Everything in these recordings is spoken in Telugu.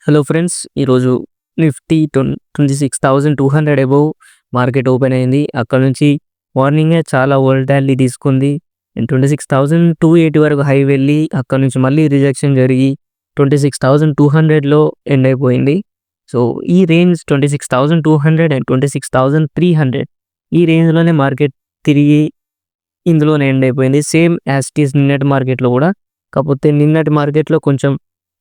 హలో ఫ్రెండ్స్, ఈరోజు నిఫ్టీ 26,200 అబోవ్ మార్కెట్ ఓపెన్ అయింది. అక్కడ నుంచి మార్నింగే చాలా వోల్టాలిటీ తీసుకుంది. 26,280 వరకు హై వెళ్ళి అక్కడ నుంచి మళ్ళీ రిజెక్షన్ జరిగి 26,200లో ఎండ్ అయిపోయింది. సో ఈ రేంజ్ 26,200 అండ్ 26,300 ఈ రేంజ్లోనే మార్కెట్ తిరిగి ఇందులోనే ఎండ్ అయిపోయింది. సేమ్ యాజ్ ఇట్ ఈస్ నిన్నటి మార్కెట్లో కూడా. కాకపోతే నిన్నటి మార్కెట్లో కొంచెం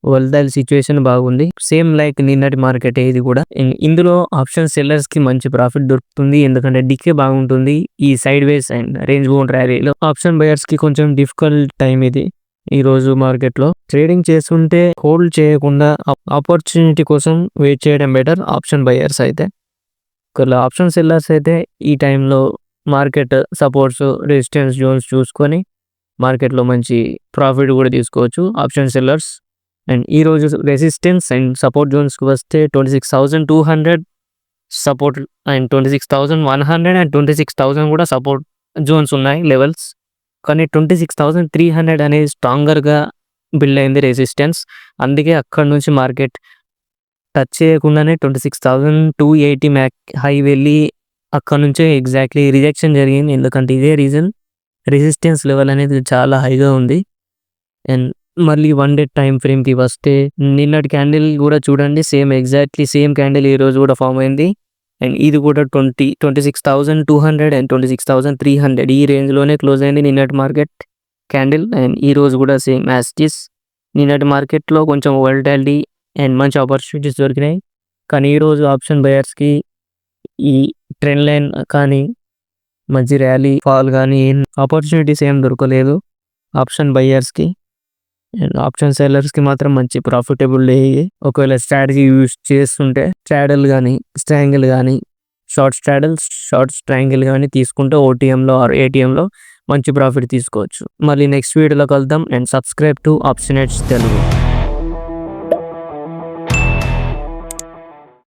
వోల్టైల్ సిచ్యువేషన్ బాగుంది. సేమ్ లైక్ నిన్నటి మార్కెట్ ఇది కూడా. ఇందులో ఆప్షన్ సెల్లర్స్ కి మంచి ప్రాఫిట్ దొరుకుతుంది, ఎందుకంటే డికే బాగుంటుంది ఈ side ways and range bound ర్యాలీలో. ఆప్షన్ బయర్స్ కి కొంచెం డిఫికల్ట్ టైం ఇది. ఈ రోజు మార్కెట్ లో ట్రేడింగ్ చేస్తుంటే హోల్డ్ చేయకుండా ఆపర్చునిటీ కోసం వెయిట్ చేయడం బెటర్. ఆప్షన్ బయర్స్ అయితే, ఒకవేళ ఆప్షన్ సెల్లర్స్ అయితే ఈ టైంలో మార్కెట్ సపోర్ట్స్ రెసిస్టెన్స్ జోన్స్ చూసుకొని మార్కెట్లో మంచి ప్రాఫిట్ కూడా తీసుకోవచ్చు ఆప్షన్ సెల్లర్స్. అండ్ ఈ రోజు రెసిస్టెన్స్ అండ్ సపోర్ట్ జోన్స్కి వస్తే 26,200 సపోర్ట్ అండ్ 26,100 అండ్ 26,000 కూడా సపోర్ట్ జోన్స్ ఉన్నాయి లెవెల్స్. కానీ 26,300 అనేది స్ట్రాంగర్గా బిల్డ్ అయింది రెసిస్టెన్స్. అందుకే అక్కడ నుంచి మార్కెట్ టచ్ చేయకుండానే 26,280 హై వెళ్ళి అక్కడ నుంచే ఎగ్జాక్ట్లీ రిజెక్షన్ జరిగింది. ఎందుకంటే ఇదే రీజన్, రెసిస్టెన్స్ లెవెల్ అనేది చాలా హైగా ఉంది. అండ్ మళ్ళీ 1 డే టైం ఫ్రేమ్కి వస్తే నిన్నటి క్యాండిల్ కూడా చూడండి, ఎగ్జాక్ట్లీ సేమ్ క్యాండిల్ ఈ రోజు కూడా ఫామ్ అయింది. అండ్ ఇది కూడా 26,200 అండ్ 26,300 ఈ రేంజ్లోనే క్లోజ్ అయింది నిన్నటి మార్కెట్ క్యాండిల్. అండ్ ఈ రోజు కూడా సేమ్ యాజ్ ఇట్ ఈస్. నిన్నటి మార్కెట్లో కొంచెం వోల్టాలిటీ అండ్ మంచి ఆపర్చునిటీస్ దొరికినాయి. కానీ ఈరోజు ఆప్షన్ బయర్స్కి ఈ ట్రెండ్ లైన్ కానీ మంచి ర్యాలీ ఫాల్ కానీ ఆపర్చునిటీస్ ఏం దొరకలేదు ఆప్షన్ బయర్స్కి. అండ్ ఆప్షన్ సెల్లర్స్కి మాత్రం మంచి ప్రాఫిటబుల్ డే. ఒకవేళ స్ట్రాటజీ యూస్ చేస్తుంటే స్ట్రాడల్ కానీ స్ట్రాంగిల్ కానీ షార్ట్ స్ట్రాడల్స్ షార్ట్ స్ట్రాంగిల్ కానీ తీసుకుంటే ఓటీఎంలో ఆర్ ఏటీఎంలో మంచి ప్రాఫిట్ తీసుకోవచ్చు. మళ్ళీ నెక్స్ట్ వీడియోలో కలుద్దాం. And subscribe to Optionets Telugu.